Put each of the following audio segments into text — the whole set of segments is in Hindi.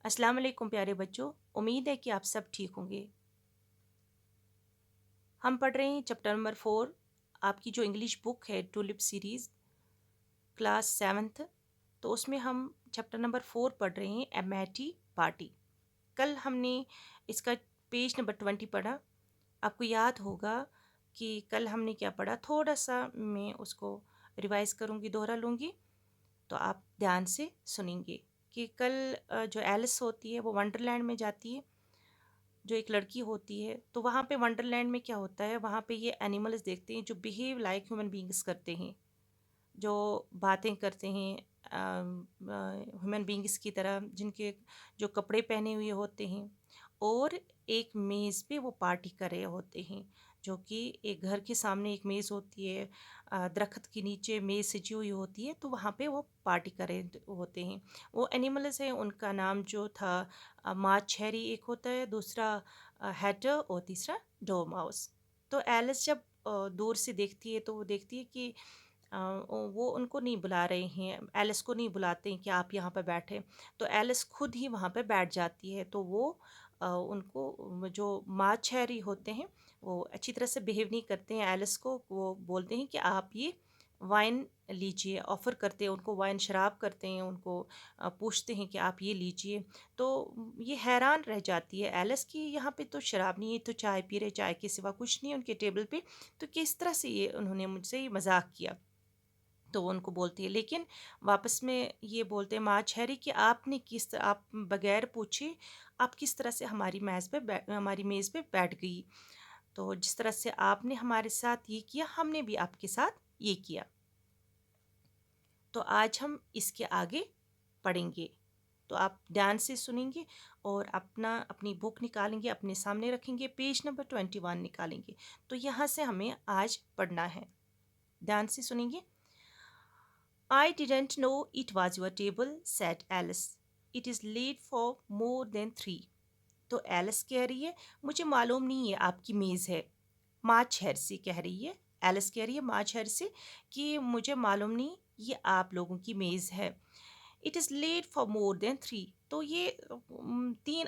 अस्सलाम वालेकुम प्यारे बच्चों। उम्मीद है कि आप सब ठीक होंगे। हम पढ़ रहे हैं चैप्टर नंबर 4, आपकी जो इंग्लिश बुक है टूलिप सीरीज़, क्लास 7th। तो उसमें हम चैप्टर नंबर 4 पढ़ रहे हैं, एमेटी पार्टी। कल हमने इसका पेज नंबर 20 पढ़ा। आपको याद होगा कि कल हमने क्या पढ़ा, थोड़ा सा मैं उसको रिवाइज़ करूँगी, दोहरा लूँगी, तो आप ध्यान से सुनेंगे कि कल जो एलिस होती है वो वंडरलैंड में जाती है, जो एक लड़की होती है। तो वहाँ पे वंडरलैंड में क्या होता है, वहाँ पे ये एनिमल्स देखते हैं जो बिहेव लाइक ह्यूमन बींग्स करते हैं, जो बातें करते हैं ह्यूमन बींग्स की तरह, जिनके जो कपड़े पहने हुए होते हैं, और एक मेज़ पे वो पार्टी कर रहे होते हैं। जो कि एक घर के सामने एक मेज़ होती है, दरख्त के नीचे मेज़ सजी हुई होती है, तो वहाँ पे वो पार्टी कर रहे होते हैं। वो एनिमल्स हैं, उनका नाम जो था मार्च हैरी एक होता है, दूसरा हैटर और तीसरा डोरमाउस। तो एलिस जब दूर से देखती है तो वो देखती है कि वो उनको नहीं बुला रहे हैं, एलिस को नहीं बुलाते हैं कि आप यहाँ पर बैठे। तो एलिस खुद ही वहाँ पे बैठ जाती है। तो वो उनको जो मार्च हैरी होते हैं वो अच्छी तरह से बिहेव नहीं करते हैं एलिस को। वो बोलते हैं कि आप ये वाइन लीजिए, ऑफ़र करते हैं उनको वाइन, शराब करते हैं उनको, पूछते हैं कि आप ये लीजिए। तो ये हैरान रह जाती है एलिस कि यहाँ पे तो शराब नहीं है, तो चाय पी रहे, चाय के सिवा कुछ नहीं है उनके टेबल पे। तो किस तरह से ये उन्होंने मुझसे ये मजाक किया। तो वो उनको बोलती है, लेकिन वापस में ये बोलते हैं मार्च हैरी कि आपने आप बगैर पूछे आप किस तरह से हमारी मेज़ पे बैठ गई। तो जिस तरह से आपने हमारे साथ ये किया, हमने भी आपके साथ ये किया। तो आज हम इसके आगे पढ़ेंगे। तो आप ध्यान से सुनेंगे और अपनी बुक निकालेंगे, अपने सामने रखेंगे, पेज नंबर 21 निकालेंगे। तो यहाँ से हमें आज पढ़ना है। ध्यान से सुनेंगे। I didn't know it was your table, said Alice. It is late for more than 3. तो एलिस कह रही है, मुझे मालूम नहीं है आपकी मेज़ है। मार्च हेर से कह रही है, एलिस कह रही है मार्च हेर से कि मुझे मालूम नहीं ये आप लोगों की मेज़ है। It is late for more than 3। तो ये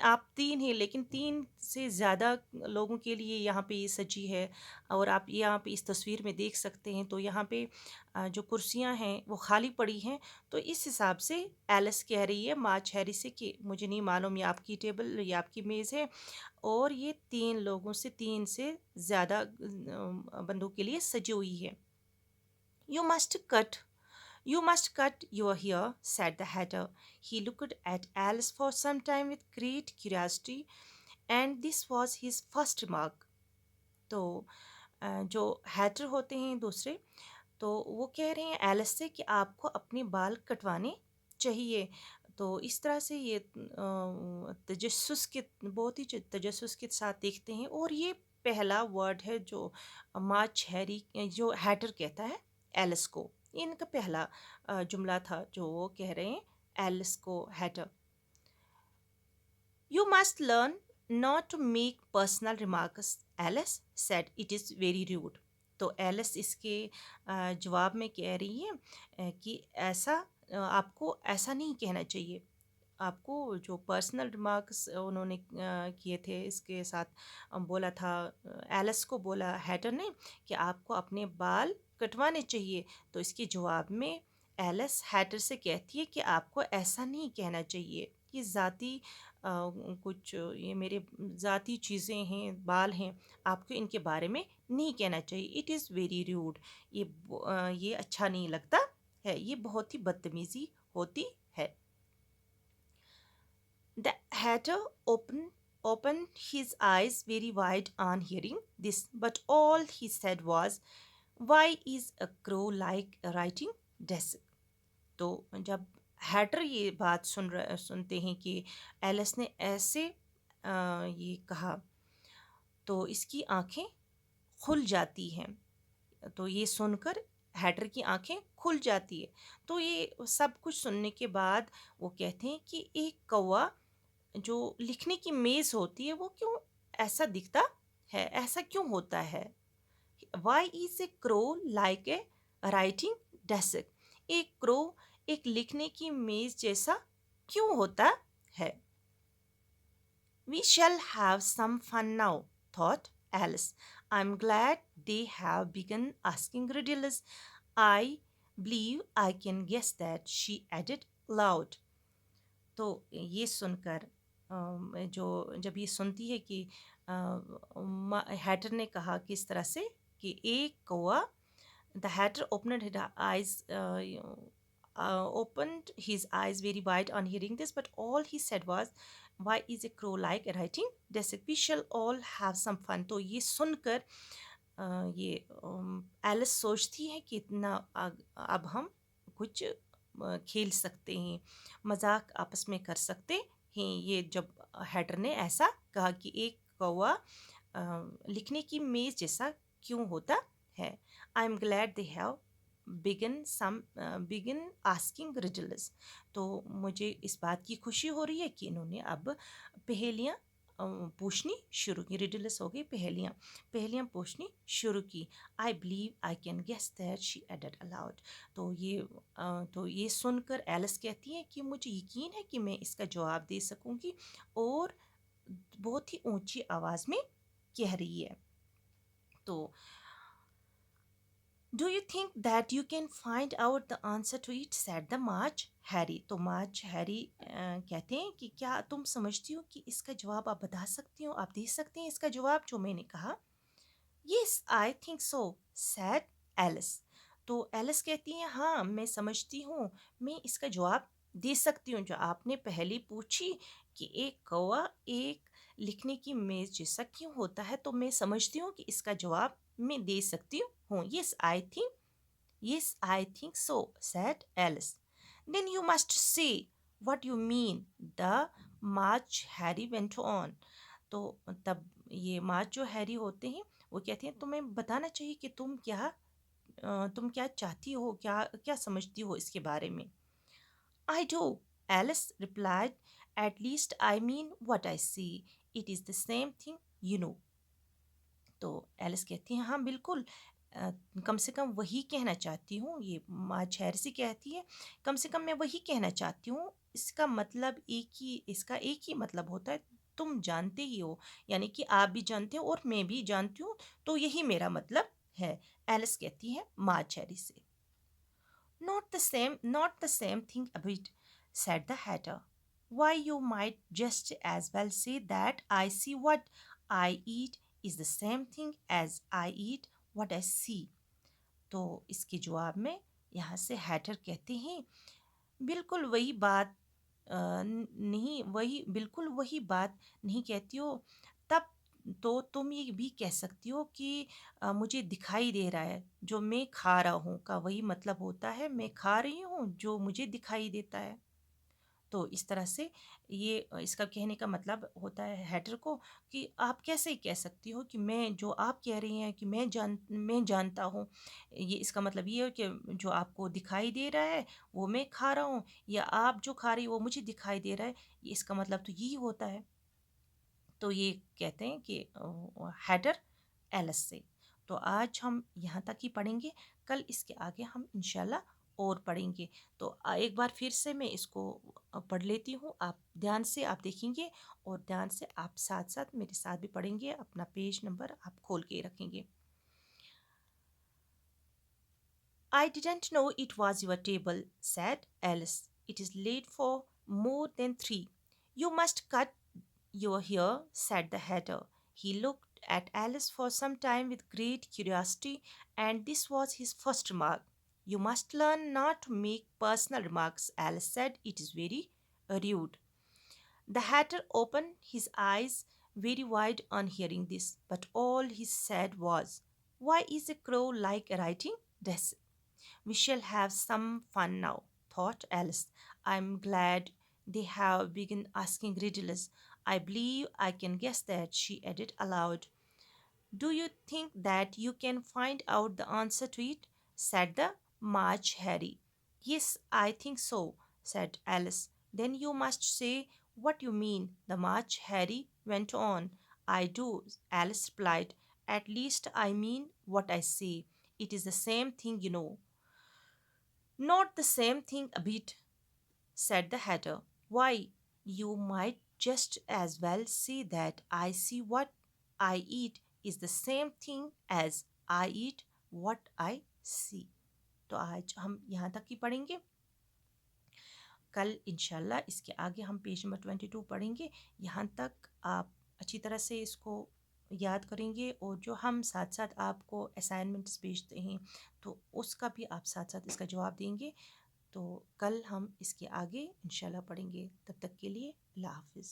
आप तीन हैं, लेकिन तीन से ज़्यादा लोगों के लिए यहाँ पे ये सजी है। और आप यहाँ पे इस तस्वीर में देख सकते हैं, तो यहाँ पे जो कुर्सियाँ हैं वो खाली पड़ी हैं। तो इस हिसाब से एलिस कह रही है मार्च हैरी से कि मुझे नहीं मालूम ये आपकी टेबल, ये आपकी मेज़ है, और ये तीन से ज़्यादा बंदों के लिए सजी हुई है। You must cut You must cut your hair, said the hatter. He looked at Alice for some time with great curiosity, and this was his first remark. तो जो हैटर होते हैं दूसरे, तो वो कह रहे हैं एलिस से कि आपको अपने बाल कटवाने चाहिए। तो इस तरह से ये बहुत ही तजस्सुस के साथ देखते हैं, और ये पहला वर्ड है जो मार्च हैरी जो हैटर कहता है एलिस को। ये इनका पहला जुमला था जो वो कह रहे हैं एलिस को, Hatter. You must learn not to make personal remarks, Alice said. It is very rude. तो एलिस इसके जवाब में कह रही है कि आपको ऐसा नहीं कहना चाहिए। आपको जो पर्सनल रिमार्क्स उन्होंने किए थे, इसके साथ बोला था, एलिस को बोला हैटर ने कि आपको अपने बाल कटवाने चाहिए। तो इसके जवाब में एलिस हैटर से कहती है कि आपको ऐसा नहीं कहना चाहिए, ये ज़ाती ये मेरे ज़ाती चीज़ें हैं, बाल हैं, आपको इनके बारे में नहीं कहना चाहिए। It is very rude. ये अच्छा नहीं लगता है, ये बहुत ही बदतमीज़ी होती है। The hatter opened his eyes very wide on hearing this, but all he said was, "Why is a crow like a writing desk?" तो जब हैटर ये बात सुनते हैं कि एलिस ने ऐसे ये कहा, तो इसकी आंखें खुल जाती हैं। तो ये सुनकर हैटर की आंखें खुल जाती है। तो ये सब कुछ सुनने के बाद वो कहते हैं कि एक कौवा जो लिखने की मेज़ होती है वो क्यों ऐसा दिखता है, ऐसा क्यों होता है। Why is a crow like a writing desk. एक क्रो एक लिखने की मेज़ जैसा क्यों होता है। We shall have some fun now, thought Alice. I'm glad they have begun asking riddles. I believe I can guess that, she added loud. तो ये सुनकर जो जब ये सुनती है कि हैटर ने कहा किस तरह से कि एक कौआ, the Hatter opened his eyes very wide on hearing this, but all he said was, why is a crow like writing desk, we shall all have some fun. तो ये सुनकर ये एलिस सोचती है कि इतना अब हम कुछ खेल सकते हैं, मजाक आपस में कर सकते हैं। ये जब हैटर ने ऐसा कहा कि एक कौवा लिखने की मेज जैसा क्यों होता है। I am glad they have begin asking riddles. तो मुझे इस बात की खुशी हो रही है कि इन्होंने अब पहेलियाँ पूछनी शुरू की। रिडल्स हो गई, पहेलियाँ पहेलियाँ पूछनी शुरू की। I believe I can guess that, she added aloud. तो ये सुनकर एलिस कहती है कि मुझे यकीन है कि मैं इसका जवाब दे सकूंगी, और बहुत ही ऊंची आवाज़ में कह रही है। तो do you think that you can find out the answer to it, said the March Hare. तो मार्च हैरी कहते हैं कि क्या तुम समझती हो कि इसका जवाब आप बता सकती हो, आप दे सकते हैं इसका जवाब जो मैंने कहा। Yes I think so, said Alice. तो एलिस कहती है हाँ मैं समझती हूँ, मैं इसका जवाब दे सकती हूँ। जो आपने पहले पूछी कि एक कौवा एक लिखने की मेज जैसा क्यों होता है, तो मैं समझती हूँ कि इसका जवाब मैं दे सकती हूँ। Yes, I think so, said Alice. Then you must say what you mean, the March Harry went on. तो तब ये मार्च जो हैरी होते हैं वो कहते हैं तुम्हें बताना चाहिए कि तुम क्या चाहती हो, क्या क्या समझती हो इसके बारे में। I do, Alice replied. At least I mean what I see. It is the same thing, you know. तो एलिस कहती है हाँ बिल्कुल, कम से कम वही कहना चाहती हूँ। ये माँ छैरसी कहती है कम से कम मैं वही कहना चाहती हूँ, इसका एक ही मतलब होता है, तुम जानते ही हो, यानी कि आप भी जानते हो और मैं भी जानती हूँ, तो यही मेरा मतलब है। एलिस कहती है माँ छैरी से। Not the same thing a bit, said the Hatter. Why, you might just as well say that I see what I eat is the same thing as I eat what I see. तो इसके जवाब में यहाँ से हैटर कहते हैं बिल्कुल वही बात नहीं वही बिल्कुल वही बात नहीं कहती हो, तब तो तुम ये भी कह सकती हो कि मुझे दिखाई दे रहा है जो मैं खा रहा हूँ का वही मतलब होता है मैं खा रही हूँ जो मुझे दिखाई देता है। तो इस तरह से ये इसका कहने का मतलब होता है हैटर को कि आप कैसे कह सकती हो कि मैं जो आप कह रही हैं कि मैं जानता हूँ, ये इसका मतलब ये है कि जो आपको दिखाई दे रहा है वो मैं खा रहा हूँ, या आप जो खा रही हो वो मुझे दिखाई दे रहा है, ये इसका मतलब तो यही होता है। तो ये कहते हैं कि हैडर एलिस से। तो आज हम यहाँ तक ही पढ़ेंगे, कल इसके आगे हम इंशाल्लाह और पढ़ेंगे। तो एक बार फिर से मैं इसको पढ़ लेती हूँ, आप ध्यान से आप देखेंगे और ध्यान से आप साथ साथ मेरे साथ भी पढ़ेंगे, अपना पेज नंबर आप खोल के रखेंगे। I didn't know it was your table, said Alice. It is late for more than 3. You must cut your hair, said the hatter. He looked at Alice for some time with great curiosity, and this was his first remark. You must learn not to make personal remarks, Alice said. It is very rude. The hatter opened his eyes very wide on hearing this, but all he said was, why is a crow like writing desk? We shall have some fun now, thought Alice. I'm glad they have begun asking riddles. I believe I can guess that, she added aloud. Do you think that you can find out the answer to it, said the March Harry. Yes, I think so, said Alice. Then you must say what you mean, the March Harry went on. I do, Alice replied. At least I mean what I say. It is the same thing, you know. Not the same thing a bit, said the Hatter. Why, you might just as well say that I see what I eat is the same thing as I eat what I see. तो आज हम यहाँ तक ही पढ़ेंगे। कल इंशाल्लाह इसके आगे हम पेज नंबर 22 पढ़ेंगे। यहाँ तक आप अच्छी तरह से इसको याद करेंगे और जो हम साथ साथ आपको असाइनमेंट्स भेजते हैं तो उसका भी आप साथ साथ इसका जवाब देंगे। तो कल हम इसके आगे इंशाल्लाह पढ़ेंगे। तब तक के लिए अल्लाह हाफ़िज़।